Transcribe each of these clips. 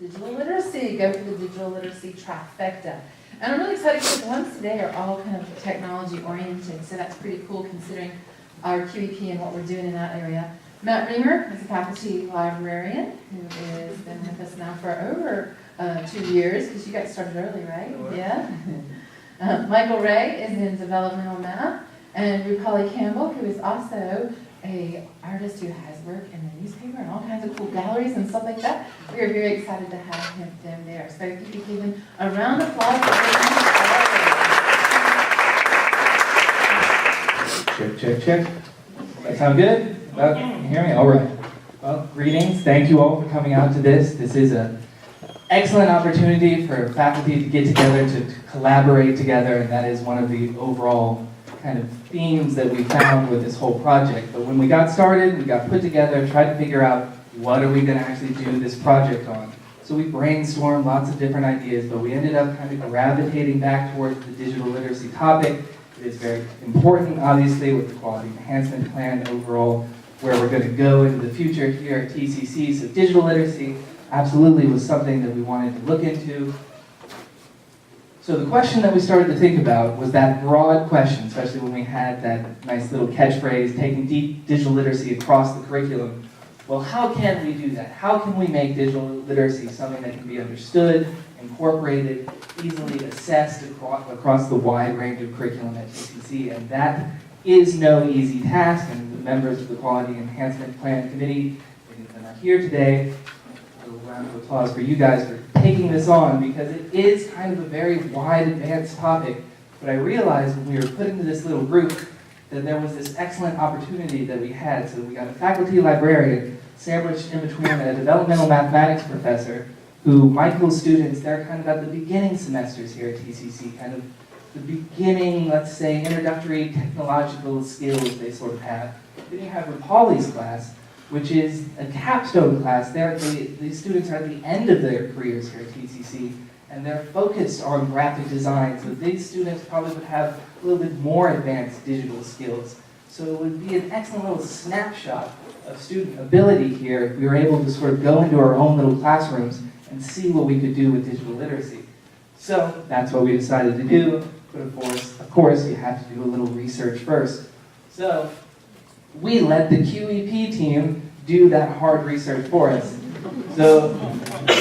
digital literacy. Go for the digital literacy trifecta. And I'm really excited because the ones today are all kind of technology oriented, so that's pretty cool considering our QEP and what we're doing in that area. Matt Reamer is a faculty librarian who has been with us now for over 2 years, because you got started early, right? Sure. Yeah. Michael Ray is in developmental math, and Rupali Campbell, who is also an artist who has worked in the newspaper and all kinds of cool galleries and stuff like that. We are very excited to have them there. So if you could give them a round of applause for Check, check, check. That sound good? Can you hear me? All right. Well, greetings. Thank you all for coming out to this. This is an excellent opportunity for faculty to get together, to collaborate together, and that is one of the overall kind of themes that we found with this whole project. But when we got started, we got put together, tried to figure out what are we going to actually do this project on. So we brainstormed lots of different ideas, but we ended up kind of gravitating back towards the digital literacy topic. It is very important, obviously, with the quality enhancement plan overall, where we're going to go into the future here at TCC. So digital literacy absolutely was something that we wanted to look into. So the question that we started to think about was that broad question, especially when we had that nice little catchphrase, taking deep digital literacy across the curriculum. Well, how can we do that? How can we make digital literacy something that can be understood, incorporated, easily assessed across the wide range of curriculum at TCC? And that is no easy task, and the members of the Quality Enhancement Plan Committee, many of them are here today. A little round of applause for you guys for taking this on, because it is kind of a very wide, advanced topic. But I realized when we were put into this little group that there was this excellent opportunity that we had. So we got a faculty librarian sandwiched in between a developmental mathematics professor, who Michael's students, they're kind of at the beginning semesters here at TCC, kind of the beginning, let's say, introductory technological skills they sort of have. Then you have Rupali's class, which is a capstone class. These students are at the end of their careers here at TCC, and they're focused on graphic design. So these students probably would have a little bit more advanced digital skills. So it would be an excellent little snapshot of student ability here if we were able to sort of go into our own little classrooms and see what we could do with digital literacy. So that's what we decided to do, but of course you have to do a little research first. So we let the QEP team do that hard research for us. So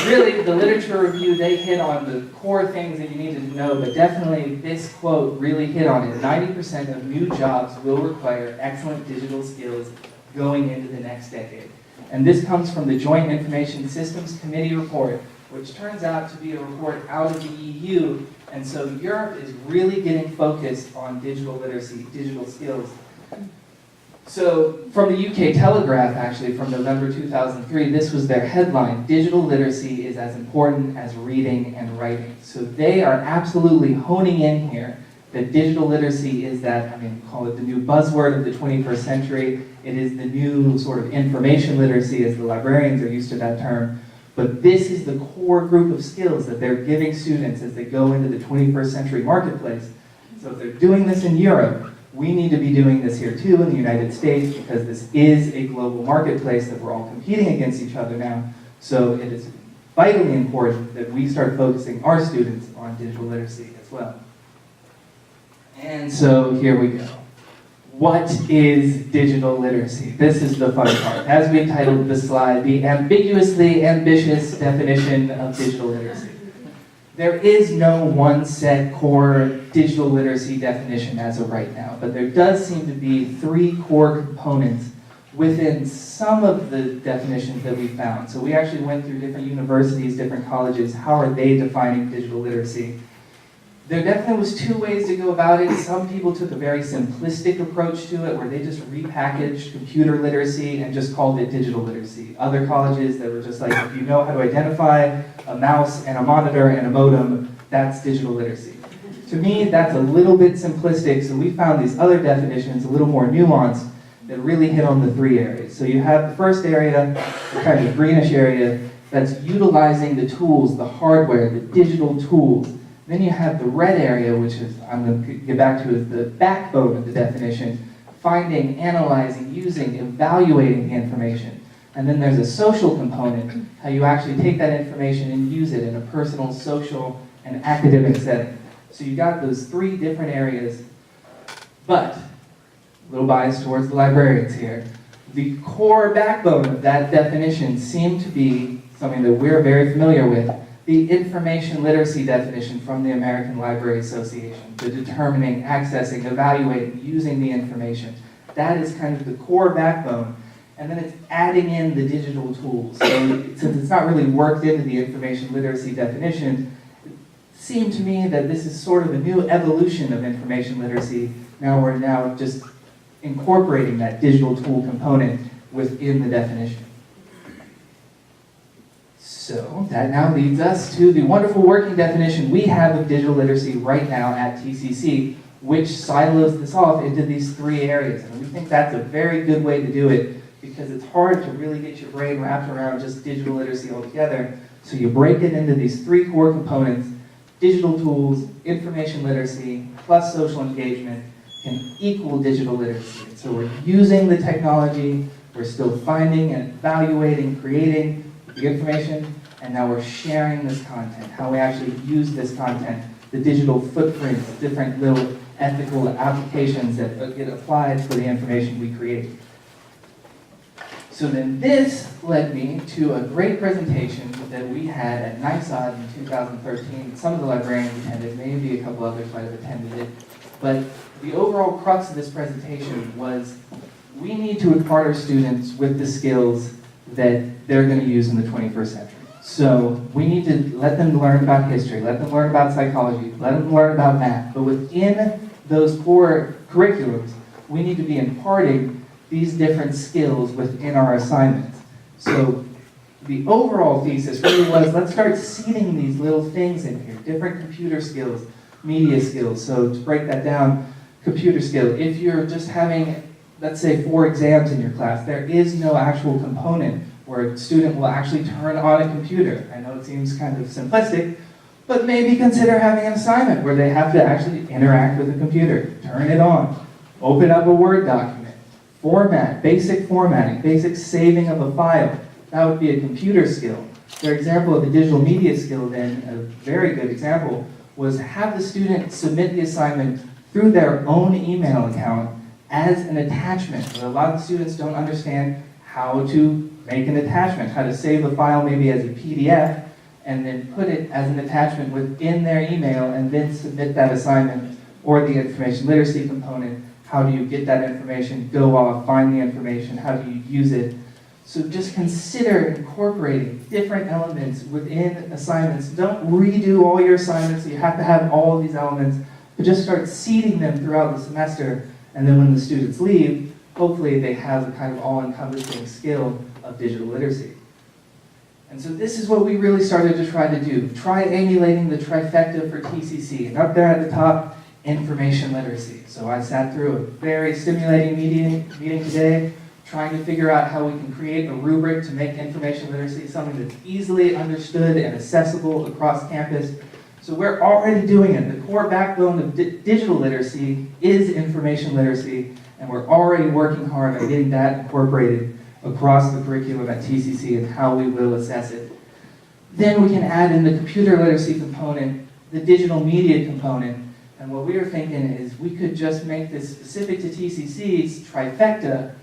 really, the literature review, they hit on the core things that you needed to know, but definitely this quote really hit on it. 90% of new jobs will require excellent digital skills going into the next decade. And this comes from the Joint Information Systems Committee report, which turns out to be a report out of the EU. And so Europe is really getting focused on digital literacy, digital skills. So from the UK Telegraph, actually, from November 2003, this was their headline: digital literacy is as important as reading and writing. So they are absolutely honing in here that digital literacy is that, call it the new buzzword of the 21st century. It is the new sort of information literacy, as the librarians are used to that term. But this is the core group of skills that they're giving students as they go into the 21st century marketplace. So if they're doing this in Europe, we need to be doing this here too in the United States, because this is a global marketplace that we're all competing against each other now. So it is vitally important that we start focusing our students on digital literacy as well. And so here we go. What is digital literacy? This is the fun part. As we titled the slide, the ambiguously ambitious definition of digital literacy. There is no one set core digital literacy definition as of right now, but there does seem to be 3 core components within some of the definitions that we found. So we actually went through different universities, different colleges. How are they defining digital literacy? There definitely was 2 ways to go about it. Some people took a very simplistic approach to it, where they just repackaged computer literacy and just called it digital literacy. Other colleges that were just like, if you know how to identify a mouse and a monitor and a modem, that's digital literacy. To me, that's a little bit simplistic, so we found these other definitions a little more nuanced that really hit on the 3 areas. So you have the first area, the kind of greenish area, that's utilizing the tools, the hardware, the digital tools. Then you have the red area, which is, I'm going to get back to, is the backbone of the definition: finding, analyzing, using, evaluating the information. And then there's a social component, how you actually take that information and use it in a personal, social, and academic setting. So you got those three different areas, but a little bias towards the librarians here. The core backbone of that definition seemed to be something that we're very familiar with, the information literacy definition from the American Library Association, the determining, accessing, evaluating, using the information. That is kind of the core backbone. And then it's adding in the digital tools. So since it's not really worked into the information literacy definition, it seemed to me that this is sort of a new evolution of information literacy. Now we're just incorporating that digital tool component within the definition. So that now leads us to the wonderful working definition we have of digital literacy right now at TCC, which silos this off into these three areas. And we think that's a very good way to do it because it's hard to really get your brain wrapped around just digital literacy altogether. So you break it into these three core components: digital tools, information literacy, plus social engagement can equal digital literacy. And so we're using the technology, we're still finding and evaluating, creating the information, and now we're sharing this content, how we actually use this content, the digital footprints, different little ethical applications that get applied for the information we create. So then this led me to a great presentation that we had at NISOD in 2013. Some of the librarians attended, maybe a couple others might have attended it. But the overall crux of this presentation was we need to impart our students with the skills that they're going to use in the 21st century. So we need to let them learn about history, let them learn about psychology, let them learn about math. But within those core curriculums, we need to be imparting these different skills within our assignments. So the overall thesis really was, let's start seeding these little things in here, different computer skills, media skills. So to break that down, computer skill, if you're just having, let's say, 4 exams in your class, there is no actual component where a student will actually turn on a computer. I know it seems kind of simplistic, but maybe consider having an assignment where they have to actually interact with a computer, turn it on, open up a Word document, format, basic formatting, basic saving of a file. That would be a computer skill. Their example of a digital media skill then, a very good example, was have the student submit the assignment through their own email account as an attachment. A lot of students don't understand how to make an attachment, how to save a file maybe as a PDF, and then put it as an attachment within their email and then submit that assignment, or the information literacy component. How do you get that information, go off, find the information, how do you use it? So just consider incorporating different elements within assignments. Don't redo all your assignments, so you have to have all of these elements, but just start seeding them throughout the semester, and then when the students leave, hopefully they have a kind of all-encompassing skill of digital literacy. And so this is what we really started to try to do. Try emulating the trifecta for TCC. And up there at the top, information literacy. So I sat through a very stimulating meeting today, trying to figure out how we can create a rubric to make information literacy something that's easily understood and accessible across campus. So we're already doing it. The core backbone of digital literacy is information literacy, and we're already working hard on getting that incorporated across the curriculum at TCC and how we will assess it. Then we can add in the computer literacy component, the digital media component, and what we were thinking is we could just make this specific to TCC's trifecta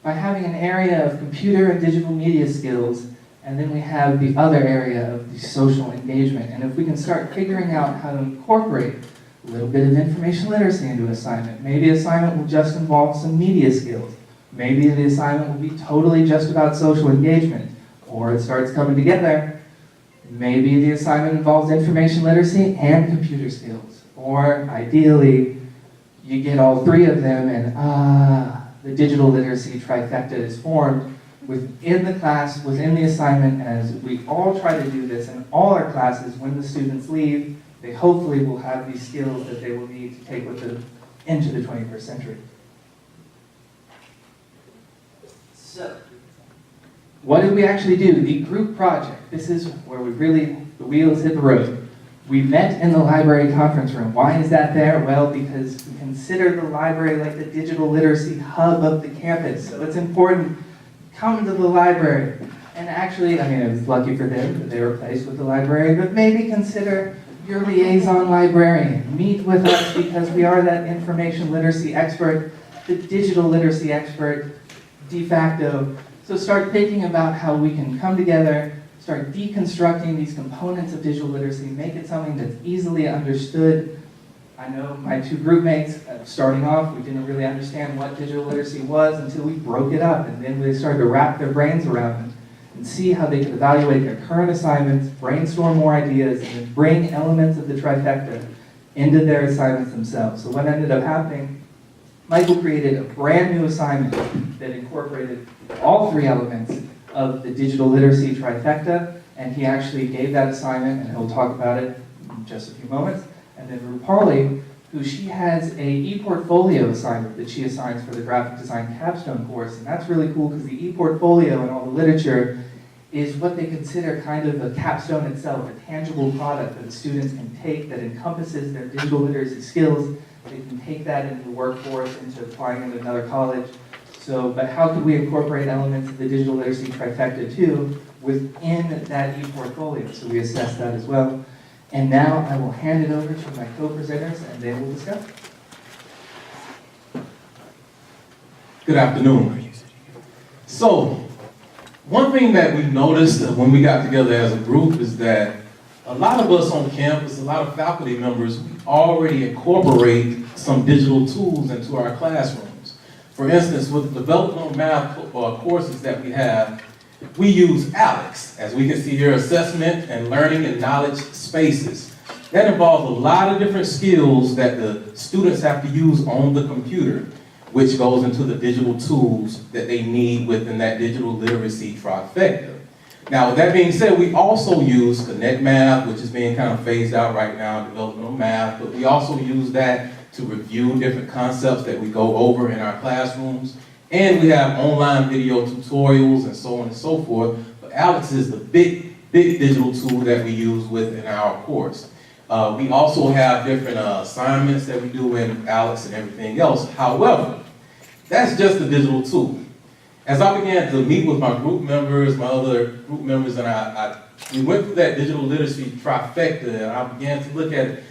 by having an area of computer and digital media skills, and then we have the other area of the social engagement. And if we can start figuring out how to incorporate a little bit of information literacy into an assignment, maybe assignment will just involve some media skills. Maybe the assignment will be totally just about social engagement, or it starts coming together. Maybe the assignment involves information literacy and computer skills, or ideally, you get all three of them and the digital literacy trifecta is formed within the class, within the assignment, and as we all try to do this in all our classes, when the students leave, they hopefully will have these skills that they will need to take with them into the 21st century. So, what did we actually do? The group project. This is where the wheels hit the road. We met in the library conference room. Why is that there? Well, because we consider the library like the digital literacy hub of the campus. So it's important come to the library. And actually, I mean, it was lucky for them that they were placed with the library, but maybe consider your liaison librarian. Meet with us because we are that information literacy expert, the digital literacy expert, de facto. So start thinking about how we can come together, start deconstructing these components of digital literacy, make it something that's easily understood. I know my two group mates, starting off, we didn't really understand what digital literacy was until we broke it up, and then they started to wrap their brains around it and see how they could evaluate their current assignments, brainstorm more ideas, and then bring elements of the trifecta into their assignments themselves. So what ended up happening, Michael created a brand new assignment that incorporated all three elements of the digital literacy trifecta, and he actually gave that assignment, and he'll talk about it in just a few moments. And then Rupali, who she has a e-portfolio assignment that she assigns for the graphic design capstone course, and that's really cool because the e-portfolio and all the literature is what they consider kind of the capstone itself, a tangible product that the students can take that encompasses their digital literacy skills. They can take that into the workforce, into applying it at another college. So, but how could we incorporate elements of the digital literacy trifecta too within that e-portfolio? So we assess that as well. And now I will hand it over to my co-presenters and they will discuss. Good afternoon. So, one thing that we noticed when we got together as a group is that a lot of us on campus, a lot of faculty members, we already incorporate some digital tools into our classrooms. For instance, with the developmental math courses that we have, we use ALEX, as we can see here, assessment and learning and knowledge spaces. That involves a lot of different skills that the students have to use on the computer, which goes into the digital tools that they need within that digital literacy trifecta. Now, with that being said, we also use Connect Math, which is being kind of phased out right now, developmental math, but we also use that to review different concepts that we go over in our classrooms. And we have online video tutorials and so on and so forth. But ALEX is the big digital tool that we use within our course. We also have different assignments that we do in ALEX and everything else. However, that's just a digital tool. As I began to meet with my group members, my other group members, and we went through that digital literacy trifecta, and I began to look at it.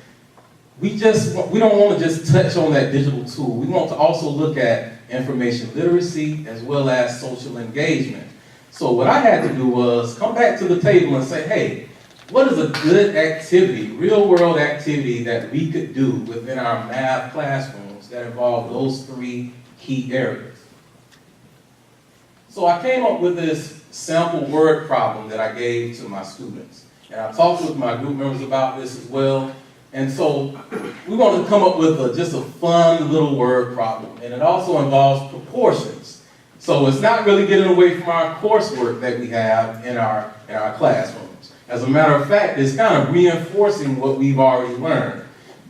We don't want to just touch on that digital tool. We want to also look at information literacy as well as social engagement. So what I had to do was come back to the table and say, hey, what is a good activity, real world activity that we could do within our math classrooms that involve those three key areas? So I came up with this sample word problem that I gave to my students. And I talked with my group members about this as well. And so we wanted to come up with just a fun little word problem. And it also involves proportions. So it's not really getting away from our coursework that we have in our classrooms. As a matter of fact, it's kind of reinforcing what we've already learned.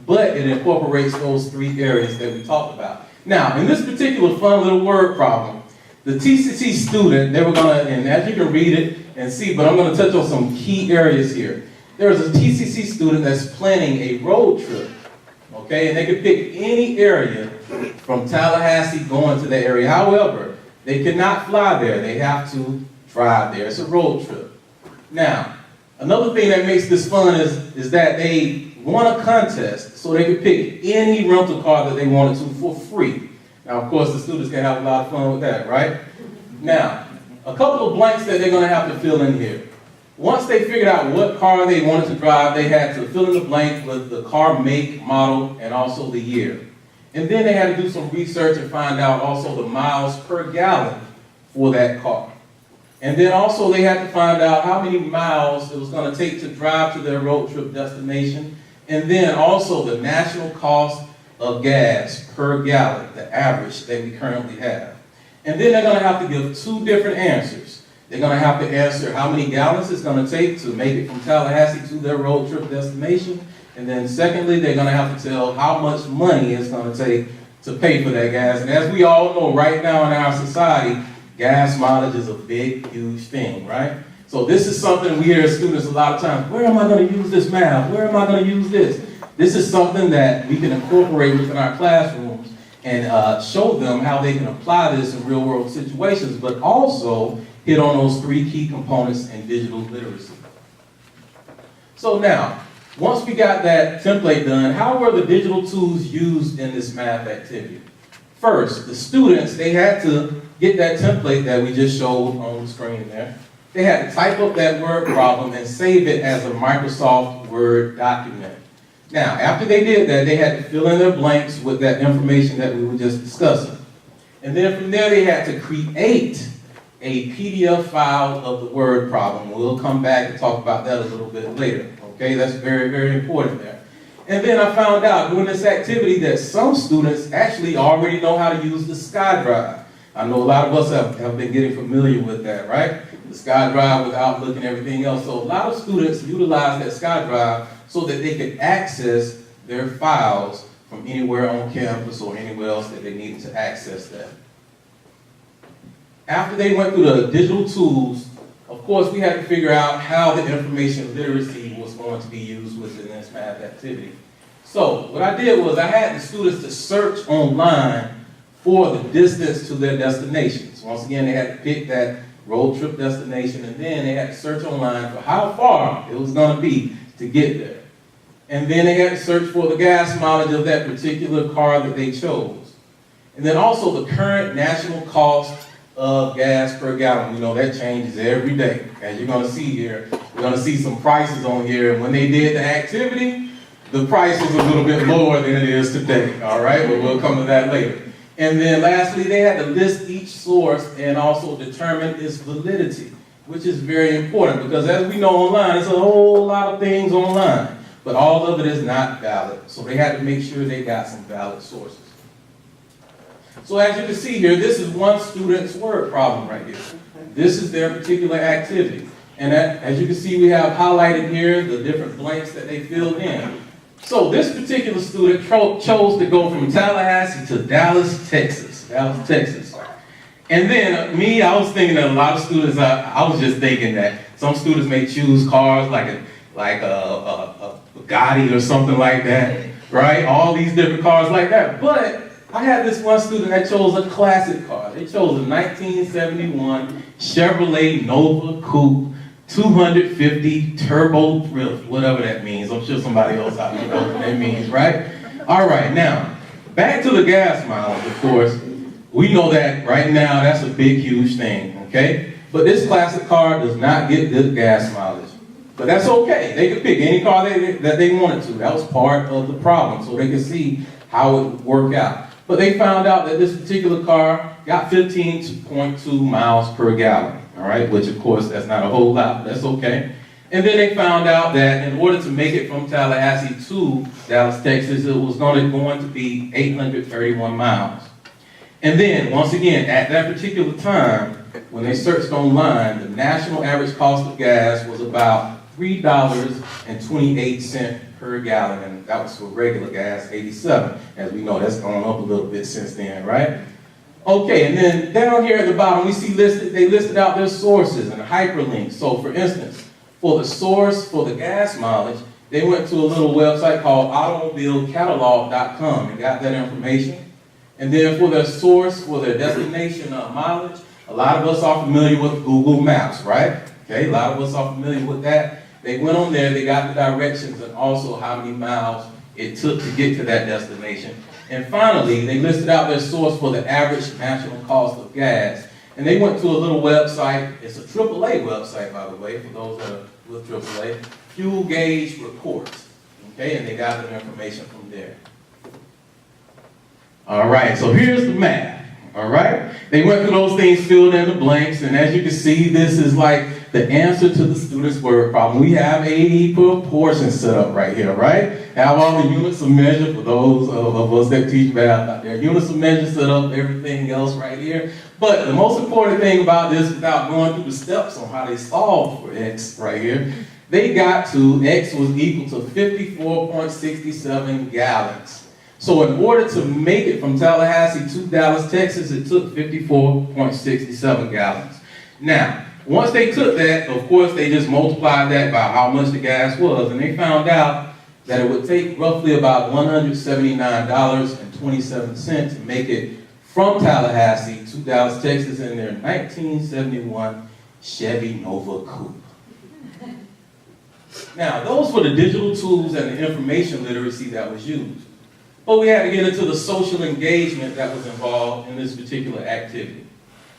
But it incorporates those three areas that we talked about. Now, in this particular fun little word problem, the TCC student, they were going to, and as you can read it and see, but I'm going to touch on some key areas here. There's a TCC student that's planning a road trip, okay? And they could pick any area from Tallahassee going to the area. However, they cannot fly there. They have to drive there. It's a road trip. Now, another thing that makes this fun is that they won a contest, so they could pick any rental car that they wanted to for free. Now, of course, the students can have a lot of fun with that, right? Now, a couple of blanks that they're going to have to fill in here. Once they figured out what car they wanted to drive, they had to fill in the blank with the car make, model, and also the year. And then they had to do some research and find out also the miles per gallon for that car. And then also they had to find out how many miles it was going to take to drive to their road trip destination. And then also the national cost of gas per gallon, the average that we currently have. And then they're going to have to give two different answers. They're going to have to answer how many gallons it's going to take to make it from Tallahassee to their road trip destination. And then secondly, they're going to have to tell how much money it's going to take to pay for that gas. And as we all know, right now in our society, gas mileage is a big, huge thing, right? So this is something we hear as students a lot of times. Where am I going to use this math? Where am I going to use this? This is something that we can incorporate within our classrooms and show them how they can apply this in real world situations, but also hit on those 3 key components in digital literacy. So now, once we got that template done, how were the digital tools used in this math activity? First, the students, they had to get that template that we just showed on the screen there. They had to type up that word problem and save it as a Microsoft Word document. Now, after they did that, they had to fill in their blanks with that information that we were just discussing. And then from there, they had to create a PDF file of the word problem. We'll come back and talk about that a little bit later. Okay, that's very, very important there. And then I found out during this activity that some students actually already know how to use the SkyDrive. I know a lot of us have been getting familiar with that, right? The SkyDrive with Outlook and everything else. So a lot of students utilize that SkyDrive so that they can access their files from anywhere on campus or anywhere else that they needed to access that. After they went through the digital tools, of course, we had to figure out how the information literacy was going to be used within this math activity. So what I did was I had the students to search online for the distance to their destinations. Once again, they had to pick that road trip destination, and then they had to search online for how far it was going to be to get there. And then they had to search for the gas mileage of that particular car that they chose. And then also the current national cost of gas per gallon. You know, that changes every day. As you're going to see here, we're going to see some prices on here. And when they did the activity, the price was a little bit lower than it is today. All right, but we'll come to that later. And then lastly, they had to list each source and also determine its validity, which is very important because as we know online, there's a whole lot of things online, but all of it is not valid. So they had to make sure they got some valid sources. So as you can see here, this is one student's word problem right here. This is their particular activity. And as you can see, we have highlighted here the different blanks that they filled in. So this particular student chose to go from Tallahassee to Dallas, Texas. And then I was thinking that a lot of students, I was just thinking that some students may choose cars like a Bugatti or something like that, right? All these different cars like that. But I had this one student that chose a classic car. They chose a 1971 Chevrolet Nova Coupe 250 turbo thrift, whatever that means. I'm sure somebody else out there knows what that means, right? All right, now, back to the gas mileage, of course. We know that right now, that's a big, huge thing, okay? But this classic car does not get good gas mileage. But that's okay. They could pick any car that they wanted to. That was part of the problem, so they could see how it would work out. But they found out that this particular car got 15.2 miles per gallon, all right? Which, of course, that's not a whole lot, but that's okay. And then they found out that in order to make it from Tallahassee to Dallas, Texas, it was going to be 831 miles. And then, once again, at that particular time, when they searched online, the national average cost of gas was about $3.28 per gallon, and that was for regular gas, 87. As we know, that's gone up a little bit since then, right? Okay, and then down here at the bottom, we see they listed out their sources and hyperlinks. So for instance, for the source for the gas mileage, they went to a little website called automobilecatalog.com and got that information. And then for their source, for their destination mileage, a lot of us are familiar with Google Maps, right? Okay, a lot of us are familiar with that. They went on there, they got the directions and also how many miles it took to get to that destination. And finally, they listed out their source for the average national cost of gas. And they went to a little website, it's a AAA website, by the way, for those that are with AAA, Fuel Gauge Reports. Okay, and they got their information from there. All right, so here's the math. All right, they went through those things, filled in the blanks, and as you can see, this is like the answer to the student's word problem. We have a proportion set up right here, right? Have all the units of measure for those of us that teach math out there. Units of measure set up, everything else right here. But the most important thing about this, without going through the steps on how they solved for X right here, they got to X was equal to 54.67 gallons. So in order to make it from Tallahassee to Dallas, Texas, it took 54.67 gallons. Now, once they took that, of course, they just multiplied that by how much the gas was, and they found out that it would take roughly about $179.20 $1.27 to make it from Tallahassee to Dallas, Texas in their 1971 Chevy Nova Coupe. Now, those were the digital tools and the information literacy that was used. But we had to get into the social engagement that was involved in this particular activity.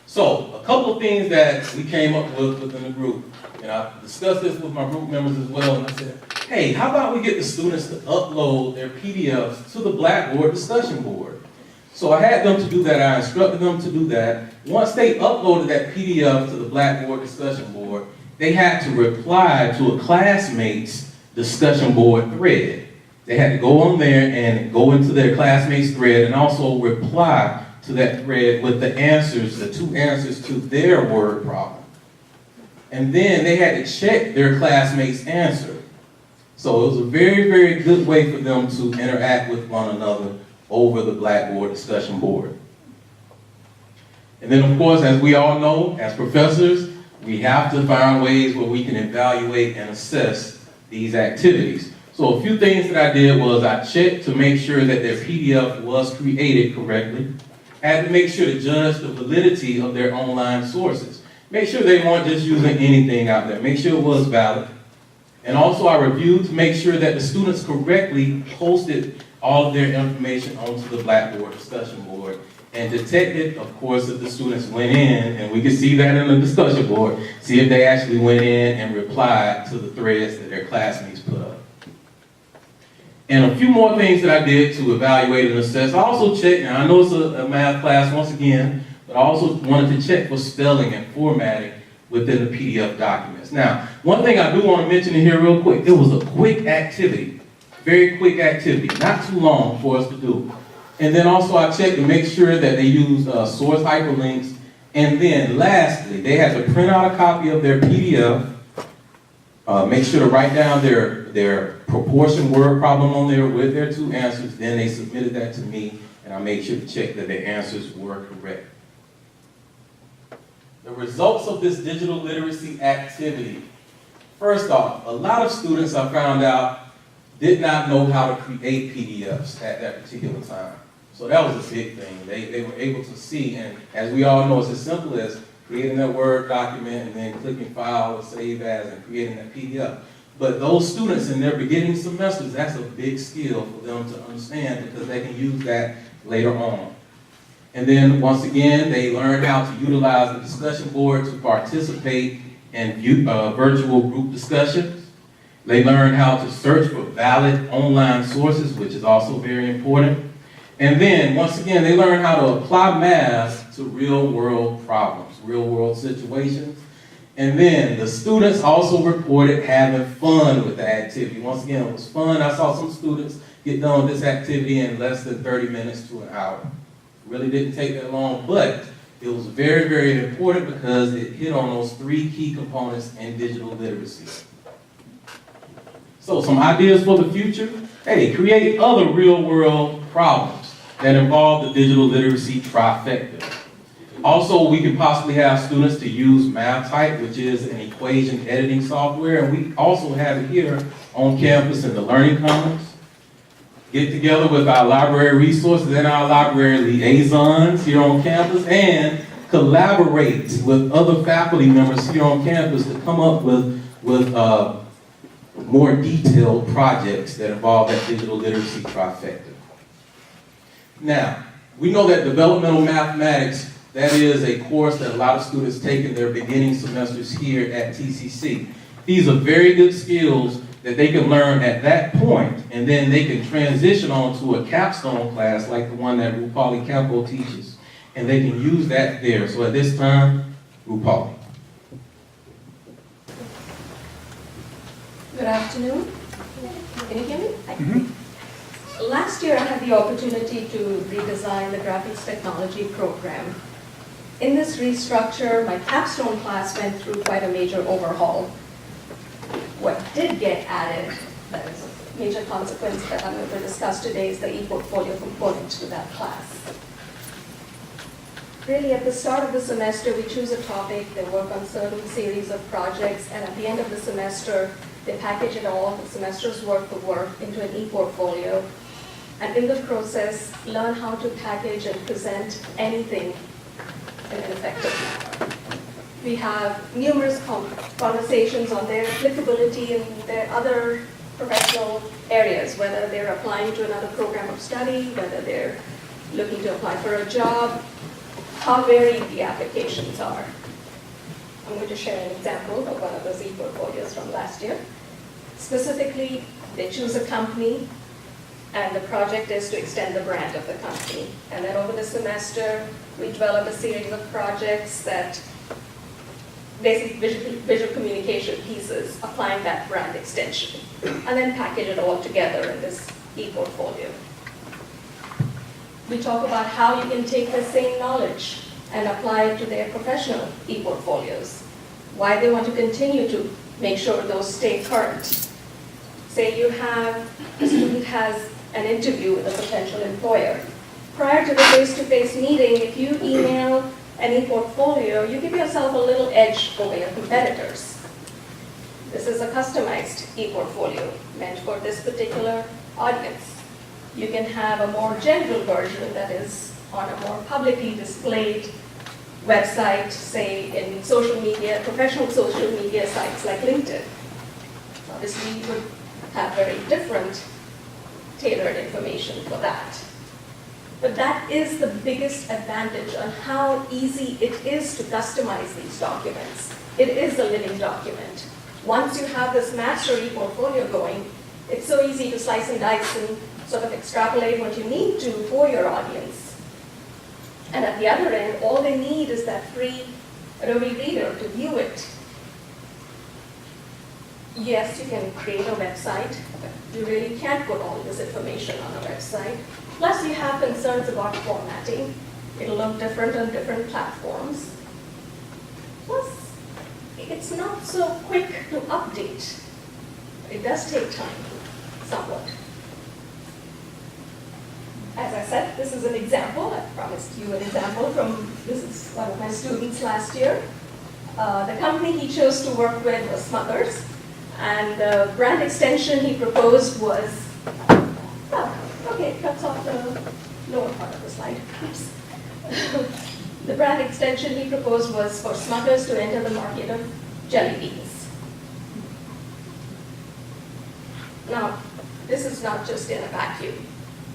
So, a couple of things that we came up with within the group, and I discussed this with my group members as well, and I said, hey, how about we get the students to upload their PDFs to the Blackboard discussion board? So I had them to do that, I instructed them to do that. Once they uploaded that PDF to the Blackboard discussion board, they had to reply to a classmate's discussion board thread. They had to go on there and go into their classmate's thread and also reply to that thread with the answers, the 2 answers to their word problem. And then they had to check their classmate's answer. So it was a very, very good way for them to interact with one another over the Blackboard discussion board. And then, of course, as we all know, as professors, we have to find ways where we can evaluate and assess these activities. So a few things that I did was I checked to make sure that their PDF was created correctly. I had to make sure to judge the validity of their online sources. Make sure they weren't just using anything out there. Make sure it was valid. And also I reviewed to make sure that the students correctly posted all of their information onto the Blackboard discussion board and detected, of course, if the students went in, and we can see that in the discussion board, see if they actually went in and replied to the threads that their classmates put up. And a few more things that I did to evaluate and assess. I also checked, and I know it's a math class once again, but I also wanted to check for spelling and formatting within the PDF documents. Now, one thing I do want to mention in here real quick, it was a quick activity, very quick activity, not too long for us to do. And then also I checked to make sure that they used source hyperlinks. And then lastly, they had to print out a copy of their PDF, make sure to write down their proportion word problem on there with their 2 answers. Then they submitted that to me, and I made sure to check that their answers were correct. The results of this digital literacy activity. First off, a lot of students I found out did not know how to create PDFs at that particular time. So that was a big thing. They were able to see, and as we all know, it's as simple as creating that Word document and then clicking File or Save As and creating that PDF. But those students in their beginning semesters, that's a big skill for them to understand because they can use that later on. And then once again, they learned how to utilize the discussion board to participate in virtual group discussions. They learned how to search for valid online sources, which is also very important. And then, once again, they learned how to apply math to real-world problems, real-world situations. And then the students also reported having fun with the activity. Once again, it was fun. I saw some students get done with this activity in less than 30 minutes to an hour. Really didn't take that long, but it was very, very important because it hit on those 3 key components in digital literacy. So some ideas for the future. Hey, create other real-world problems that involve the digital literacy trifecta. Also, we can possibly have students to use MathType, which is an equation editing software, and we also have it here on campus in the Learning Commons. Get together with our library resources and our library liaisons here on campus and collaborate with other faculty members here on campus to come up with more detailed projects that involve that digital literacy trifecta. Now, we know that developmental mathematics, that is a course that a lot of students take in their beginning semesters here at TCC. These are very good skills that they can learn at that point, and then they can transition on to a capstone class like the one that Rupali Campo teaches, and they can use that there. So at this time, Rupali. Good afternoon. Can you hear me? Mm-hmm. Last year I had the opportunity to redesign the graphics technology program. In this restructure, my capstone class went through quite a major overhaul. What did get added, that is a major consequence that I'm going to discuss today, is the e-portfolio component to that class. Really, at the start of the semester, we choose a topic, they work on certain series of projects, and at the end of the semester, they package it all, the semester's worth of work, into an e-portfolio. and in the process, learn how to package and present anything in an effective manner. We have numerous conversations on their applicability in their other professional areas, whether they're applying to another program of study, whether they're looking to apply for a job, how varied the applications are. I'm going to share an example of one of those e-portfolios from last year. Specifically, they choose a company, and the project is to extend the brand of the company. And then over the semester, we develop a series of projects that basically visual communication pieces applying that brand extension, and then package it all together in this e-portfolio. We talk about how you can take the same knowledge and apply it to their professional e-portfolios, why they want to continue to make sure those stay current. Say you have, a student has an interview with a potential employer. Prior to the face-to-face meeting, if you email an e-portfolio, you give yourself a little edge over your competitors. This is a customized e-portfolio meant for this particular audience. You can have a more general version that is on a more publicly displayed website, say in social media, professional social media sites like LinkedIn. Obviously, you would have very different tailored information for that. But that is the biggest advantage on how easy it is to customize these documents. It is a living document. Once you have this master e-portfolio going, it's so easy to slice and dice and sort of extrapolate what you need to for your audience. And at the other end, all they need is that free Adobe Reader to view it. Yes, you can create a website, but you really can't put all this information on a website. Plus, you have concerns about formatting. It'll look different on different platforms. Plus, it's not so quick to update. It does take time, somewhat. As I said, this is an example. I promised you an example from, this is one of my students last year. The company he chose to work with was Smuckers. And the brand extension he proposed was, okay, it cuts off the lower part of the slide. Oops. The brand extension he proposed was for Smuckers to enter the market of jelly beans. Now, this is not just in a vacuum.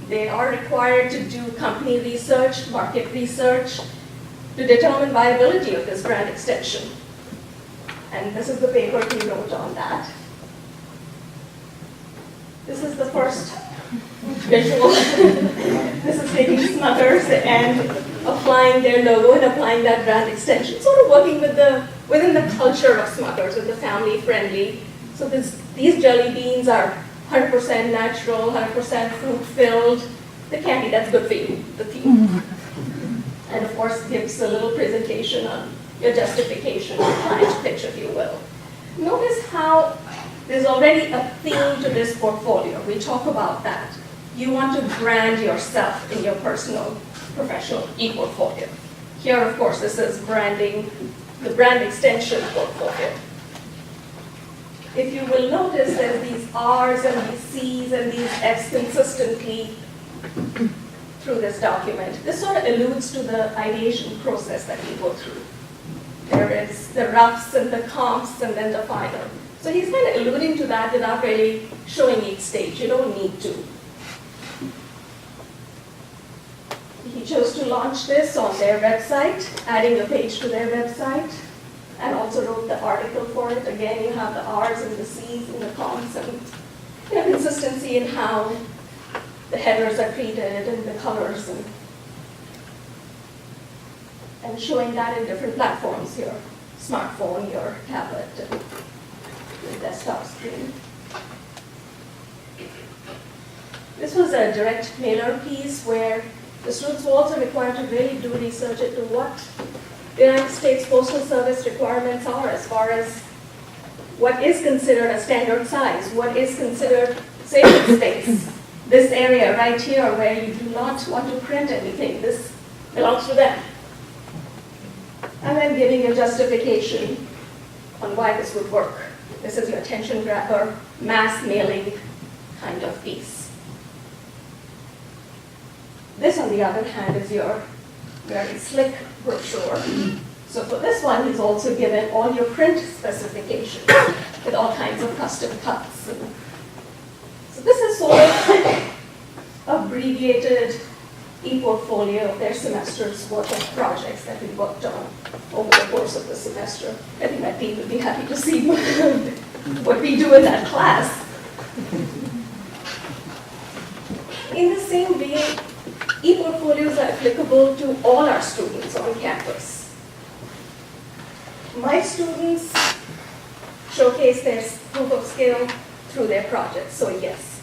They are required to do company research, market research, to determine viability of this brand extension. And this is the paper he wrote on that. This is the first visual. This is taking Smuckers and applying their logo and applying that brand extension, sort of working with within the culture of Smuckers, with the family friendly. So these jelly beans are 100% natural, 100% fruit-filled. The candy, that's good for you, the theme. And of course, gives a little presentation on your justification, your client pitch, if you will. Notice how there's already a theme to this portfolio. We talk about that. You want to brand yourself in your personal, professional e-portfolio. Here, of course, this is branding, the brand extension portfolio. If you will notice, there's these R's and these C's and these F's consistently through this document. This sort of alludes to the ideation process that we go through. There is the roughs and the comps and then the final. So he's kind of alluding to that without really showing each stage. You don't need to. He chose to launch this on their website, adding a page to their website, and also wrote the article for it. Again, you have the R's and the C's and the comps and consistency in how the headers are treated and the colors and showing that in different platforms, your smartphone, your tablet, and your desktop screen. This was a direct mailer piece where the students were also required to really do research into what the United States Postal Service requirements are as far as what is considered a standard size, what is considered safe space. This area right here where you do not want to print anything, this belongs to them. And then giving a justification on why this would work. This is your attention grabber, mass mailing kind of piece. This, on the other hand, is your very slick brochure. So for this one, he's also given all your print specifications with all kinds of custom cuts. So this is sort of abbreviated e-portfolio of their semester's worth of projects that we worked on over the course of the semester. I think my team would be happy to see what we do in that class. In the same way, e-portfolios are applicable to all our students on campus. My students showcase their proof of skill through their projects, so yes.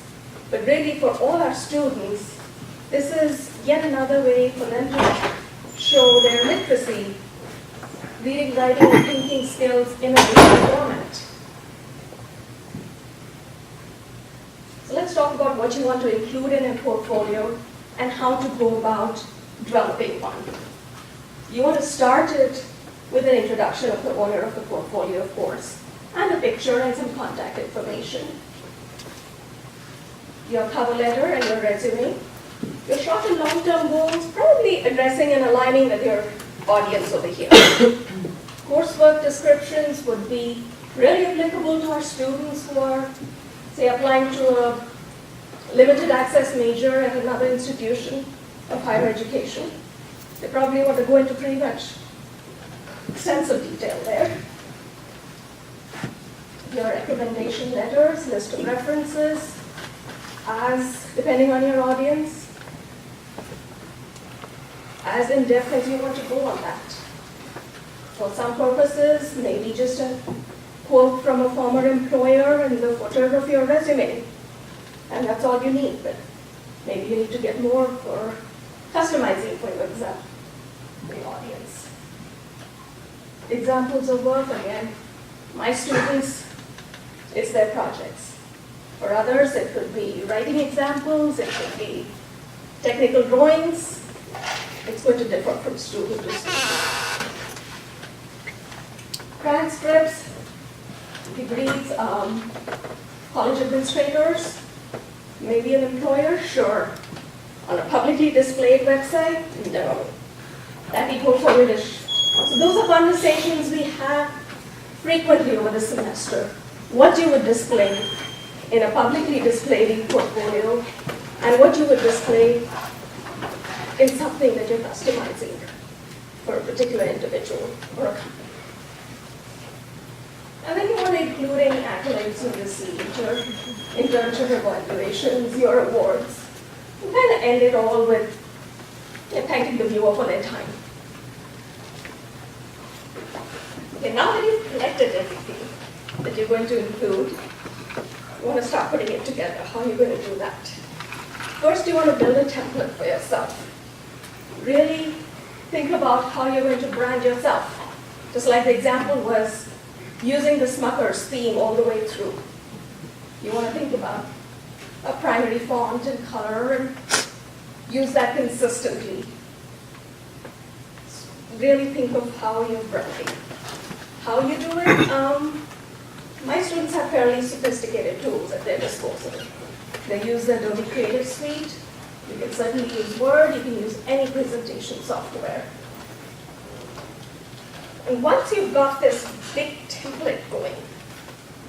But really, for all our students, this is yet another way for them to show their literacy, reading, writing, and thinking skills in a visual format. So let's talk about what you want to include in a portfolio and how to go about developing one. You want to start it with an introduction of the owner of the portfolio, of course, and a picture and some contact information. Your cover letter and your resume. Your short and long-term goals, probably addressing and aligning with your audience over here. Coursework descriptions would be really applicable to our students who are, say, applying to a limited access major at another institution of higher education. They probably want to go into pretty much extensive detail there. Your recommendation letters, list of references, as depending on your audience, as in-depth as you want to go on that. For some purposes, maybe just a quote from a former employer in the footer of your resume, and that's all you need. But maybe you need to get more for customizing for your exam, for your audience. Examples of work, again, my students, it's their projects. For others, it could be writing examples, it could be technical drawings. It's going to differ from student to student. Transcripts, degrees, college administrators, maybe an employer, sure. On a publicly displayed website, no. That e-portfolio is. So those are conversations we have frequently over the semester. What you would display in a publicly displayed e-portfolio and what you would display in something that you're customizing for a particular individual or a company. And then you want to include any accolades you received, your internship evaluations, your awards. And kind of end it all with thanking the viewer for their time. Okay, now that you've collected everything that you're going to include, you want to start putting it together. How are you going to do that? First, you want to build a template for yourself. Really think about how you're going to brand yourself. Just like the example was using the Smucker's theme all the way through. You want to think about a primary font and color and use that consistently. Really think of how you're branding. How you do it? My students have fairly sophisticated tools at their disposal. They use the Adobe Creative Suite. You can certainly use Word, you can use any presentation software. And once you've got this big template going,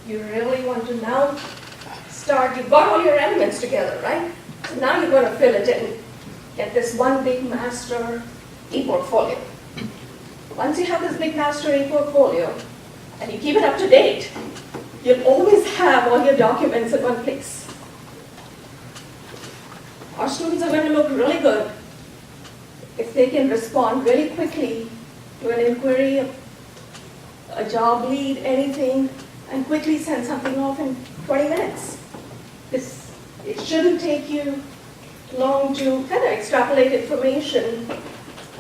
you really want to now start, you've got all your elements together, right? So now you're going to fill it in. Get this one big master e-portfolio. Once you have this big master e-portfolio, and you keep it up to date, you'll always have all your documents in one place. Our students are going to look really good if they can respond really quickly to an inquiry, a job lead, anything, and quickly send something off in 20 minutes. It shouldn't take you long to kind of extrapolate information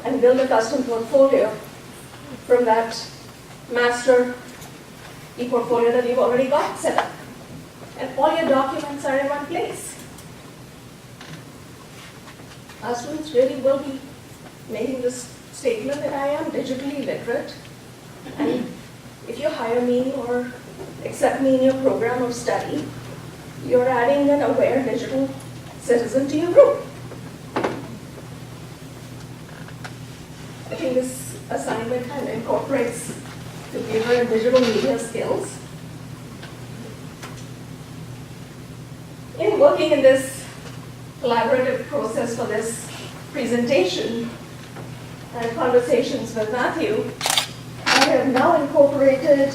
and build a custom portfolio from that master e-portfolio that you've already got set up. And all your documents are in one place. Our students really will be making this statement that I am digitally literate. And if you hire me or accept me in your program of study, you're adding an aware digital citizen to your group. assignment kind of incorporates computer and digital media skills. In working in this collaborative process for this presentation and conversations with Matthew, I have now incorporated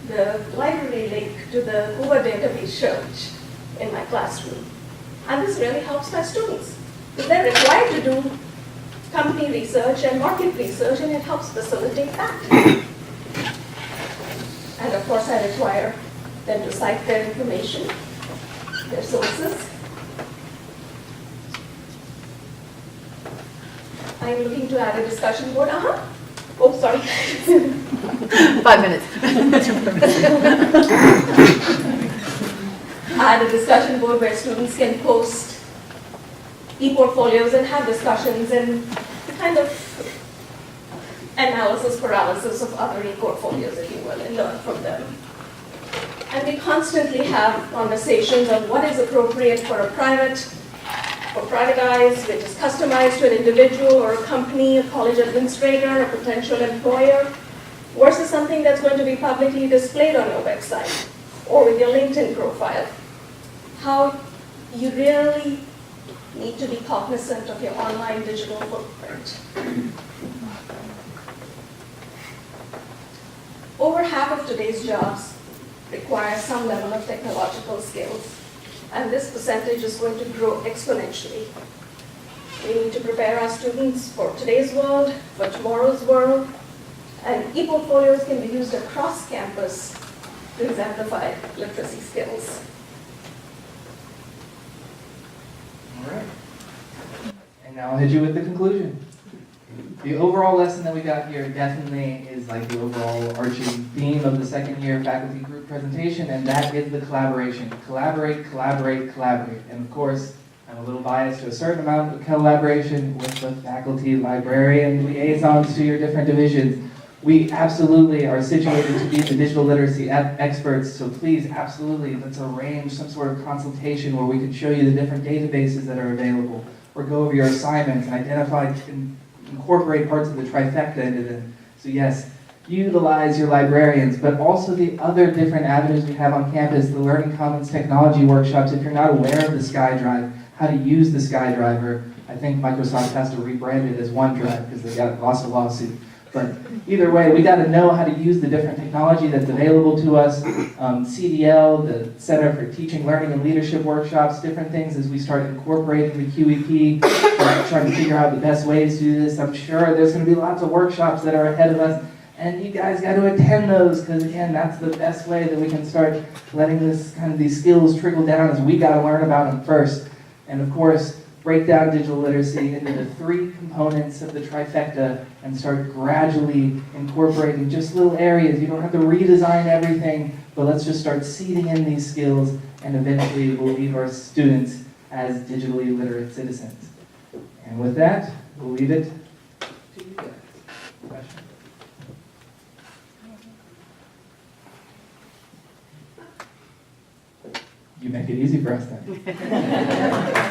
the library link to the Hoover database search in my classroom. And this really helps my students. They're required to do company research and market research, and it helps facilitate that. And of course, I require them to cite their information, their sources. I'm looking to add a discussion board. Oh, sorry. 5 minutes. Add a discussion board where students can post e-portfolios and have discussions and kind of analysis paralysis of other e-portfolios, if you will, and learn from them. And we constantly have conversations on what is appropriate for private eyes, which is customized to an individual or a company, a college administrator, a potential employer, versus something that's going to be publicly displayed on your website or with your LinkedIn profile. How you really need to be cognizant of your online digital footprint. Over half of today's jobs require some level of technological skills, and this percentage is going to grow exponentially. We need to prepare our students for today's world, for tomorrow's world, and e-portfolios can be used across campus to exemplify literacy skills. All right. And now I'll hit you with the conclusion. The overall lesson that we got here definitely is like the overall arching theme of the second year faculty group presentation, and that is the collaboration. Collaborate, collaborate, collaborate. And of course, I'm a little biased to a certain amount of collaboration with the faculty, librarian, liaisons to your different divisions. We absolutely are situated to be the digital literacy experts, so please, absolutely, let's arrange some sort of consultation where we can show you the different databases that are available, or go over your assignments and identify and incorporate parts of the trifecta into them. So yes, utilize your librarians, but also the other different avenues we have on campus, the Learning Commons technology workshops. If you're not aware of the SkyDrive, how to use the SkyDriver, I think Microsoft has to rebrand it as OneDrive because they got lost a lawsuit. But either way, we got to know how to use the different technology that's available to us. CDL, the Center for Teaching, Learning, and Leadership workshops, different things as we start incorporating the QEP, trying to figure out the best ways to do this. I'm sure there's going to be lots of workshops that are ahead of us, and you guys got to attend those because, again, that's the best way that we can start letting these skills trickle down, as we got to learn about them first. And of course, break down digital literacy into the 3 components of the trifecta and start gradually incorporating just little areas. You don't have to redesign everything, but let's just start seeding in these skills, and eventually we'll leave our students as digitally literate citizens. And with that, we'll leave it to you guys. Question? You make it easy for us then.